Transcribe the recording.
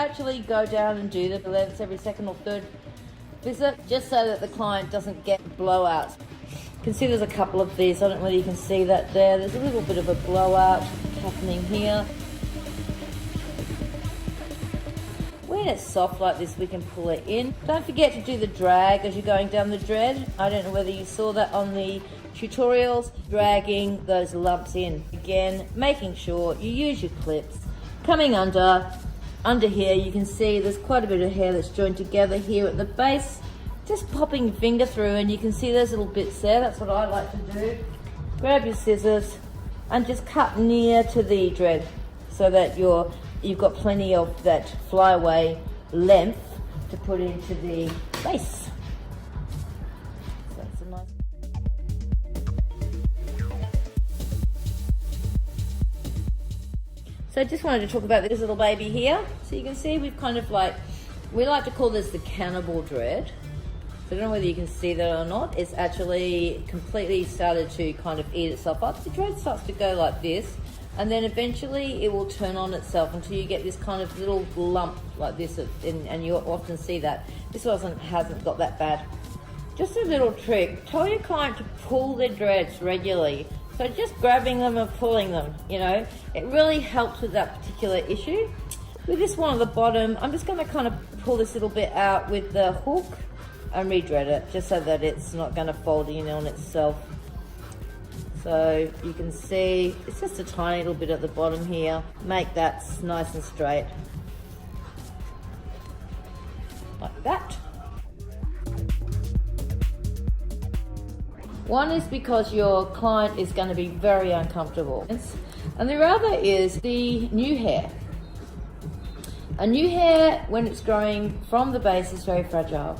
actually go down and do the lengths every second or third visit, just so that the client doesn't get blowouts. You can see there's a couple of these. I don't know whether you can see that there. There's a little bit of a blowout happening here. When it's soft like this, we can pull it in. Don't forget to do the drag as you're going down the dread. I don't know whether you saw that on the tutorials, dragging those lumps in. Again, making sure you use your clips. Coming under here, you can see there's quite a bit of hair that's joined together here at the base. Just popping your finger through and you can see those little bits there. That's what I like to do. Grab your scissors and just cut near to the dread so that you've got plenty of that flyaway length to put into the base. So that's a nice. So I just wanted to talk about this little baby here. So you can see we've kind of we like to call this the cannibal dread. So I don't know whether you can see that or not. It's actually completely started to kind of eat itself up. The dread starts to go like this, and then eventually it will turn on itself until you get this kind of little lump like this, and you often see that. This hasn't got that bad. Just a little trick, tell your client to pull their dreads regularly. So just grabbing them and pulling them, it really helps with that particular issue. With this one at the bottom, I'm just going to kind of pull this little bit out with the hook and re-dread it, just so that it's not going to fold in on itself. So you can see it's just a tiny little bit at the bottom here. Make that nice and straight. Like that. One is because your client is going to be very uncomfortable. And the other is the new hair. A new hair, when it's growing from the base, is very fragile.